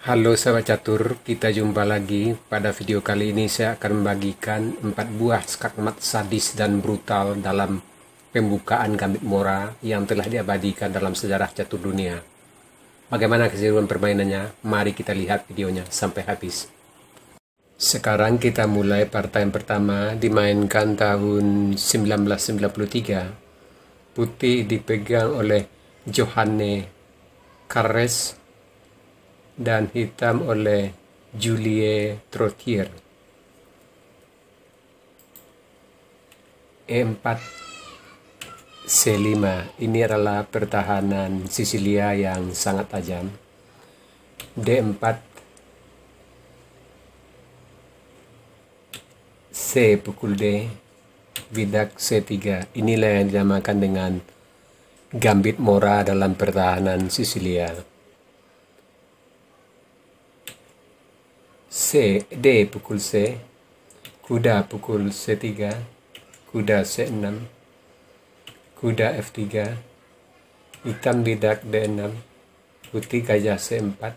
Halo sahabat catur, kita jumpa lagi. Pada video kali ini saya akan membagikan 4 buah skakmat sadis dan brutal dalam pembukaan Gambit Mora yang telah diabadikan dalam sejarah catur dunia. Bagaimana keseruan permainannya? Mari kita lihat videonya sampai habis. Sekarang kita mulai partai yang pertama, dimainkan tahun 1993. Putih dipegang oleh Johanne Carres dan hitam oleh Julie Trottier. E4 C5, ini adalah pertahanan Sisilia yang sangat tajam. D4 C pukul D, bidak C3. Inilah yang dinamakan dengan Gambit Mora dalam pertahanan Sisilia. D pukul C, kuda pukul C3, kuda C6, kuda F3, hitam bidak D6, putih gajah C4,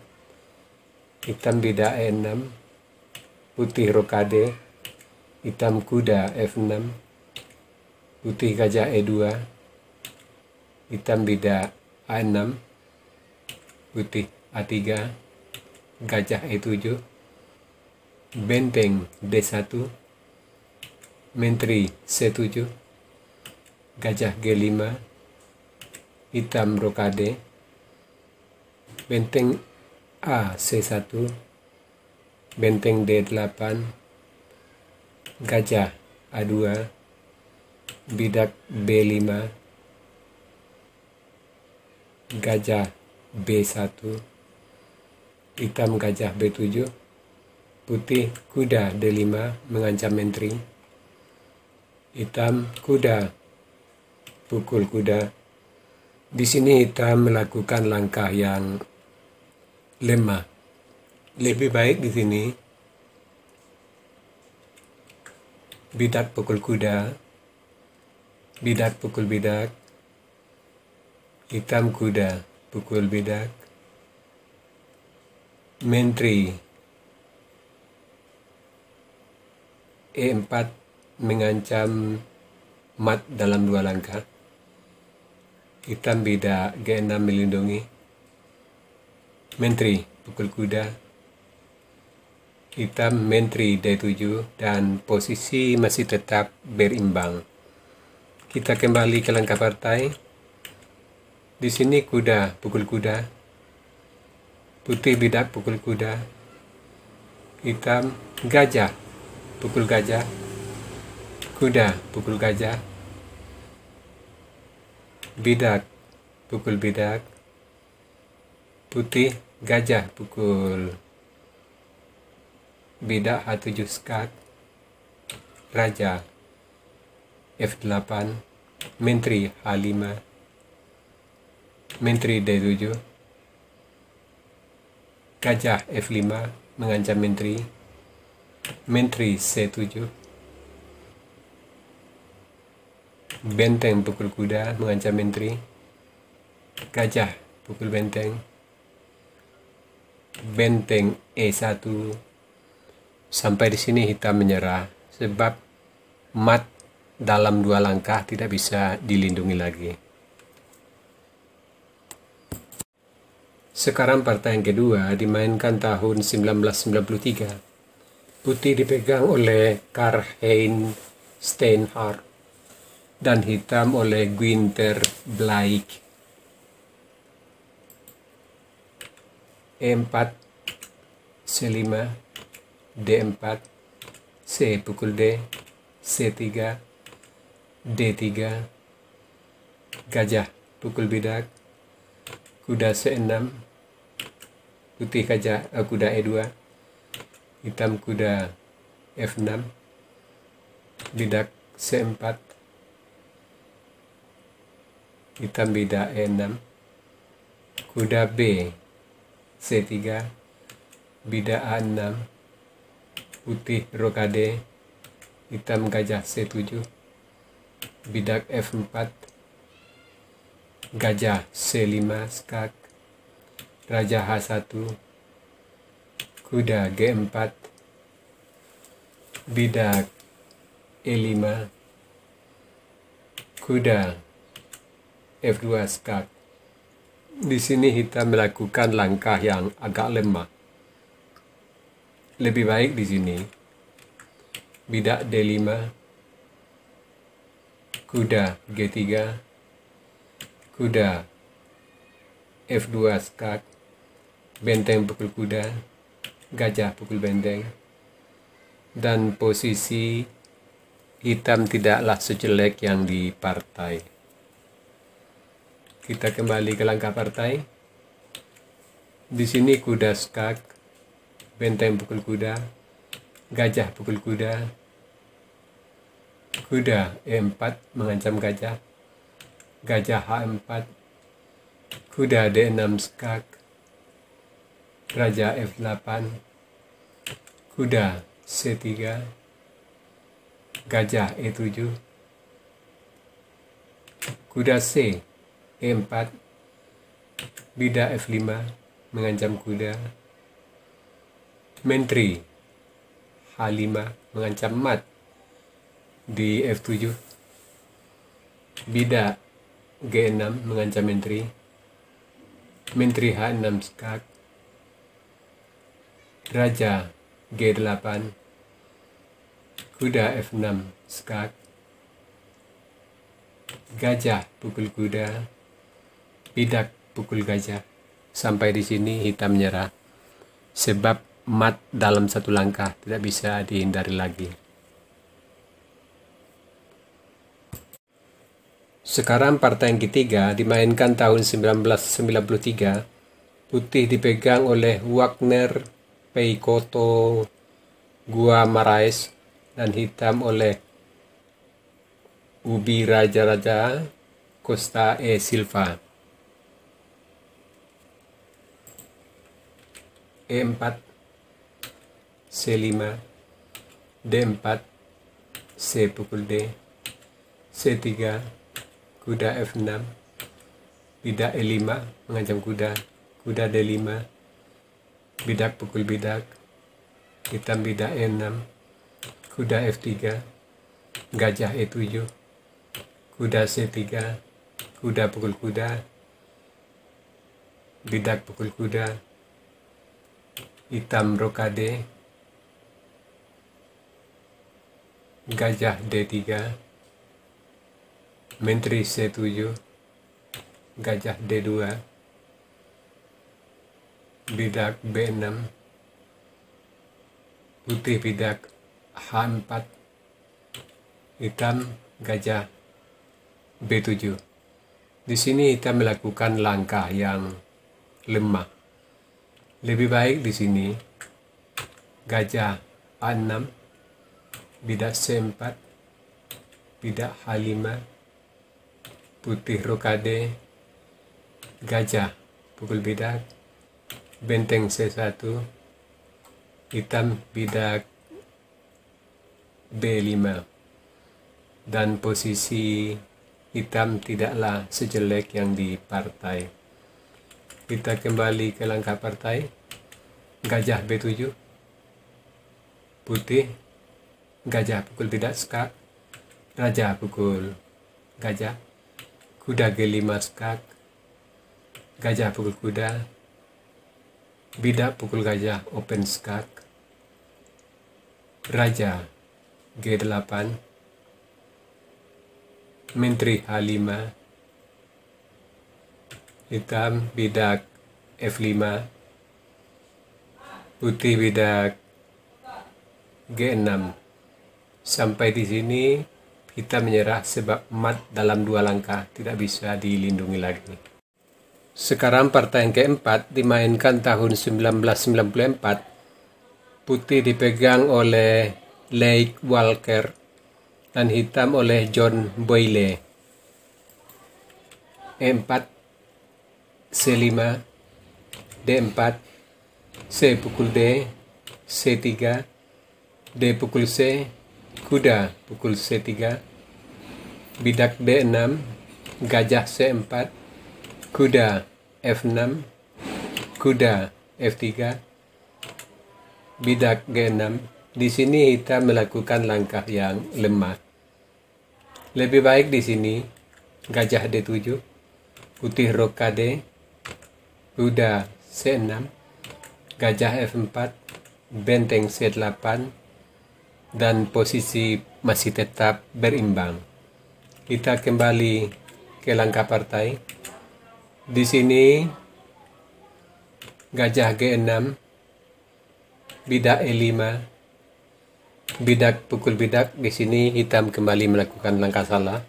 hitam bidak E6, putih rokade, hitam kuda F6, putih gajah E2, hitam bidak A6, putih A3, gajah E7, benteng D1, menteri C7, gajah G5, hitam rokade, benteng A C1, benteng D8, gajah A2, bidak B5, gajah B1, hitam gajah B7, putih kuda D5 mengancam menteri, hitam kuda pukul kuda. Di sini hitam melakukan langkah yang lemah. Lebih baik di sini bidak pukul kuda, bidak pukul bidak, hitam kuda pukul bidak, menteri E4 mengancam mat dalam 2 langkah, hitam bidak G6 melindungi, menteri pukul kuda, hitam menteri D7 dan posisi masih tetap berimbang. Kita kembali ke langkah partai. Di sini kuda pukul kuda, putih bidak pukul kuda, hitam gajah pukul gajah, kuda pukul gajah, bidak pukul bidak, putih gajah pukul bidak H7 skak, raja F8, menteri H5, menteri D7, gajah F5 mengancam menteri, menteri C7, benteng pukul kuda mengancam menteri, gajah pukul benteng, benteng E1. Sampai di sini hitam menyerah sebab mat dalam 2 langkah tidak bisa dilindungi lagi. Sekarang partai yang kedua dimainkan tahun 1993. Putih dipegang oleh Karl-Heinz Steinhardt dan hitam oleh Günther Blake. E4 C5, D4, C pukul D, C3, D3, gajah pukul bidak, kuda C6, putih gajah kuda E2, hitam kuda F6, bidak C4, hitam bidak E6, kuda B C3, bidak A6, putih rokade, hitam gajah C7, bidak F4, gajah C5 skak, raja H1, kuda G4, bidak E5, kuda F2 skak. Di sini hitam melakukan langkah yang agak lemah. Lebih baik di sini bidak D5, kuda G3, kuda F2 skak, benteng pukul kuda, gajah pukul benteng. Dan posisi hitam tidaklah sejelek yang di partai. Kita kembali ke langkah partai. Di sini kuda skak, benteng pukul kuda, gajah pukul kuda, kuda E4 mengancam gajah, gajah H4, kuda D6 skak, raja F8, kuda C3, gajah E7, kuda C E4, bidak F5 mengancam kuda, menteri H5 mengancam mat di F7, bidak G6 mengancam menteri, menteri H6 skak, raja G8, kuda F6 skak, gajah pukul kuda, bidak pukul gajah. Sampai di sini hitam menyerah, sebab mat dalam satu langkah tidak bisa dihindari lagi. Sekarang partai yang ketiga dimainkan tahun 1993. Putih dipegang oleh Wagner Peixoto Guimarães dan hitam oleh Ubirajaraja Costa e Silva. E4, C5, D4, C pukul D, C3, kuda F6, bidak E5 mengancam kuda, kuda D5, bidak pukul bidak, hitam bidak E6, kuda F3, gajah E7, kuda C3, kuda pukul kuda, bidak pukul kuda, hitam rokade, gajah D3, menteri C7, gajah D2, bidak B6, putih bidak H4, hitam gajah B7. Di sini hitam melakukan langkah yang lemah. Lebih baik di sini gajah A6, bidak C4, bidak H5, putih rokade, gajah pukul bidak, benteng C1, hitam bidak B5. Dan posisi hitam tidaklah sejelek yang di partai. Kita kembali ke langkah partai. Gajah B7, putih, gajah pukul bidak skak, raja pukul gajah, kuda G5 skak, gajah pukul kuda, bidak pukul gajah open skak, raja G8, menteri H5, hitam bidak F5, putih bidak G6. Sampai di sini hitam menyerah sebab mat dalam dua langkah tidak bisa dilindungi lagi. Sekarang partai yang keempat dimainkan tahun 1994. Putih dipegang oleh Leigh Walker dan hitam oleh John Boyle. E4, C5, D4, C pukul D, C3, D pukul C, kuda pukul C3, bidak D6, gajah C4, kuda F6, kuda F3, bidak G6. Di sini kita melakukan langkah yang lemah. Lebih baik di sini gajah D7, putih roka D, kuda C6, gajah F4, benteng C8, dan posisi masih tetap berimbang. Kita kembali ke langkah partai. Di sini gajah G6, bidak E5, bidak pukul bidak. Di sini hitam kembali melakukan langkah salah.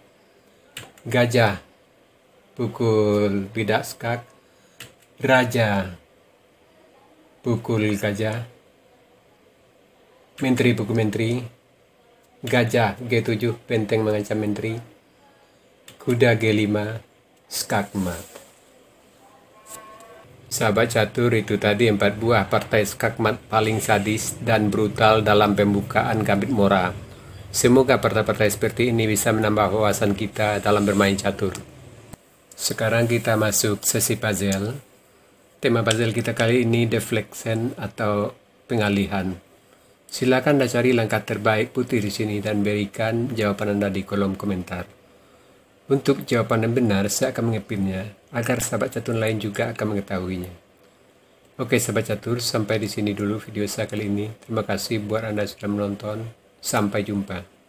Gajah pukul bidak skak, raja pukul gajah, menteri pukul menteri, gajah G7, benteng mengancam menteri, kuda G5, skak mat. Sahabat catur, itu tadi 4 buah partai skakmat paling sadis dan brutal dalam pembukaan Gambit Mora. Semoga partai-partai seperti ini bisa menambah wawasan kita dalam bermain catur. Sekarang kita masuk sesi puzzle. Tema puzzle kita kali ini deflection atau pengalihan. Silakan Anda cari langkah terbaik putih di sini dan berikan jawaban Anda di kolom komentar. Untuk jawaban yang benar, saya akan mengepinnya agar sahabat catur lain juga akan mengetahuinya. Oke sahabat catur, sampai di sini dulu video saya kali ini. Terima kasih buat Anda sudah menonton. Sampai jumpa.